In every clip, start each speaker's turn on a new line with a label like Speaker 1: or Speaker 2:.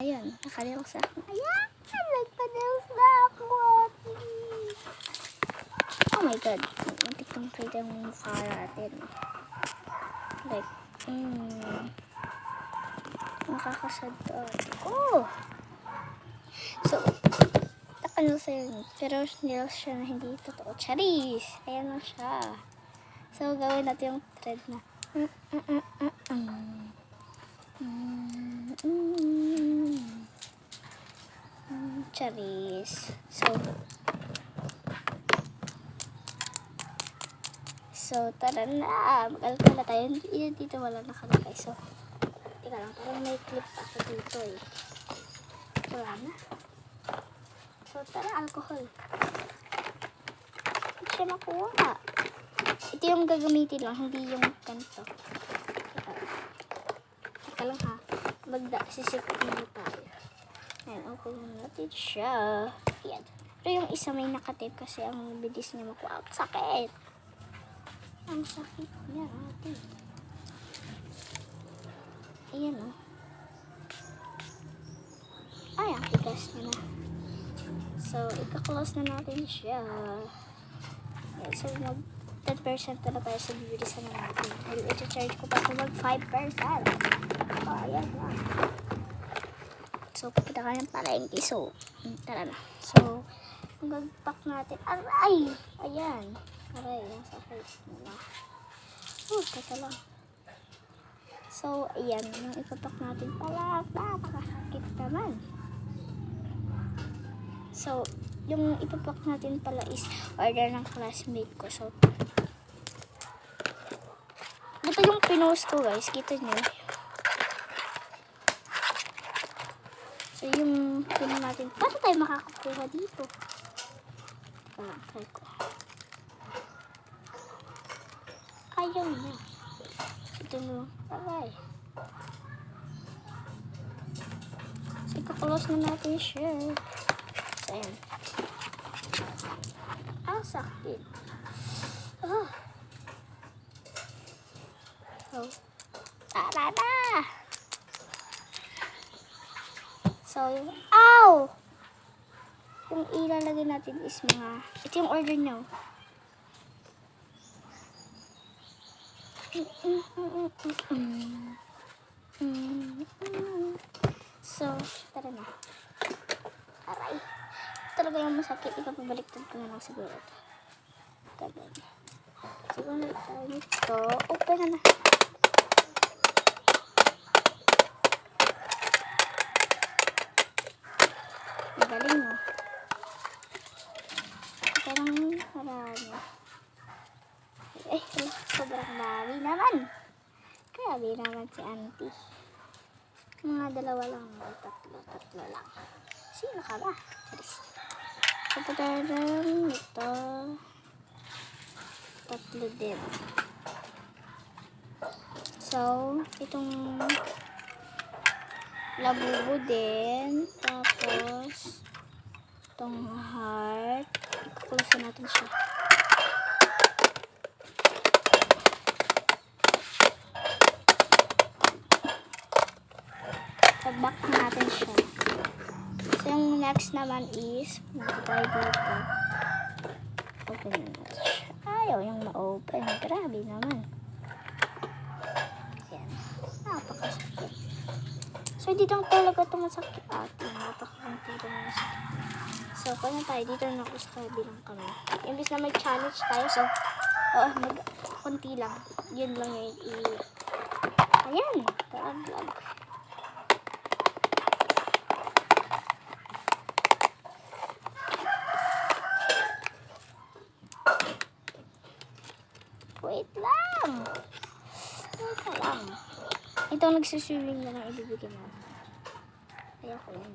Speaker 1: Ayun, nakalils na ako. Ayan, nagpa-nails na ako. Oh my god, muntik pang trade ang mukha natin. Like, nakakasad to. Oh! So, nakalils yun. Pero nails siya na hindi totoo. Charis! Ayan na siya. So, gawin natin yung thread na. Charis. So, tara na. Mag-alkala tayo. Dito wala nakalagay. So, teka lang. Parang may clip ako dito eh. Wala na. So, tara. Alcohol. Hindi siya makuha. Ito yung gagamitin lang. Hindi yung ganito. Teka lang ha. Sisipin mo tayo. Ayan. Okay natin siya. Ayan. Pero yung isa may nakatape kasi ang bilis niya makuha. Sakit. Ang sakit niya ate. Ayan o. Ay, ang tigas niya na. So, ika-close na natin siya. Ayan, so, mag 10% na tayo sa bibilisan na natin. Dahil iti-charge ko pa ito mag 5%. So, ayan na. So, pupunta ka ng palengke. So, tara na. So, mag-pack natin. Aray! Ayan. Aray, ang sakit na. Oh, teka lang. So, ayan. Yung ipapak natin pala. Napakasakit naman. So, yung ipapak natin pala is order ng classmate ko. So, ito yung pinost ko guys. Kita nyo. So, yung pin natin. Paano tayo makakakuha dito? Teka lang, try ko. Ayaw na. Ito na. Aray. So, ika-close na natin siya. So, ayan. Ah, sakit. Ah. So, tara na. So, yung, ow! Yung ilalagay natin is mga, ito yung order nyo. So, tara na. Aray. Talaga yung masakit. Ipapabaliktad ko na lang siguro ito. Ganun. Siguro na tayo nito. Open na na. Magaling mo. Parang marami. Sobrang dami naman. Grabe naman si auntie. Mga dalawa lang. Tatlo lang. Sino ka ba? Kapatarang ito. Tatlo din. So, itong labubo din. Tapos, itong heart. Ikakulosan natin siya. Pag-back natin siya. So, yung next naman is, tayo dito. Open natin siya. Ayaw yung ma-open. Grabe naman. Ayan. Napakasakit. So, dito ang talaga ito masakit ate. Napakakunti ito masakit. So, kung tayo dito na ako sa kabilang kami. Imbis na may challenge tayo. So, kunti lang. Yun lang yung ayan. Talaglag. Wait lang. Wait lang. Ito ang nagsiswimming na lang ibibigay mo. Ayoko yan.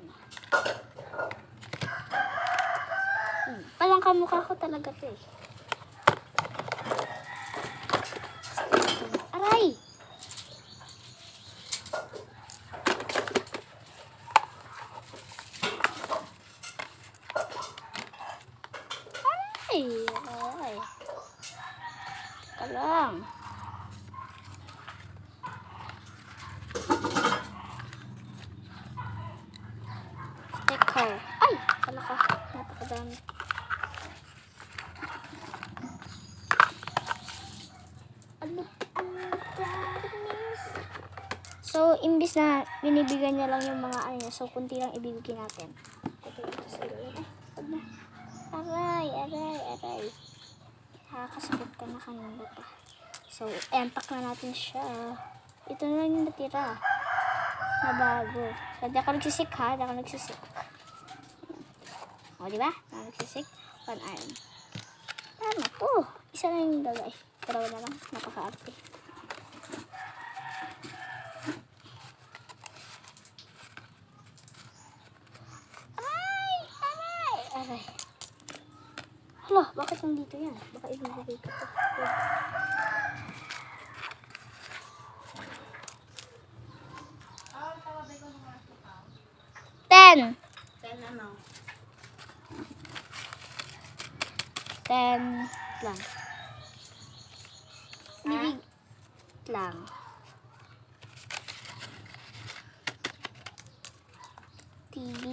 Speaker 1: Palang kamukha ko talaga to eh. Aray! Aray! Aray! Lang. sticker. Ay! Kala ka. Napakadami. So, imbis na binibigyan niya lang yung mga ano niya, so kunti lang ibibigay natin. Aray, aray, aray. Nakakasakit ka na kanina pa. So, empak na natin siya. Ito na lang yung natira. Na bago. So, di ako nagsisik ha. Di ako nagsisik. O, diba? Di ako nagsisik. One arm. Ano to? Isa na yung dalawa eh. Dalawa na lang. Napaka-arte. Aray! Aray! Aray. Hala, bakit nandito yan? Baka ibibigay ko to. Ten! 10 lang. Bibig lang. TV.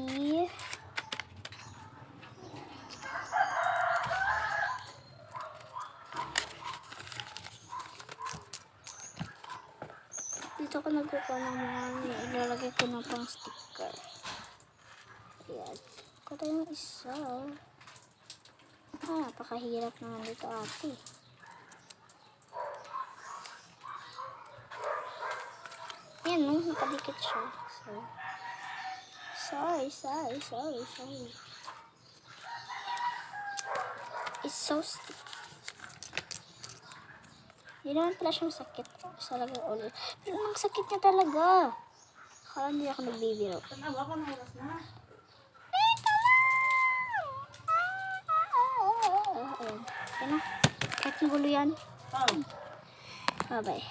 Speaker 1: Dito ko nagkukuha ng mga ilalagay ko ng pang sticker. Ayan. Kuha yung isa. Napakahirap naman dito ate. Ayan no, nakadikit siya. Sorry. It's so sticky. Hindi naman pala siyang sakit. Talaga ulit. Pero ang sakit niya talaga. Akala hindi ako nagbibiro.
Speaker 2: Tanawa ka na oras na.
Speaker 1: Ayan. Ayan na. Kahit magulo yan.
Speaker 2: Oh.
Speaker 1: Bye-bye.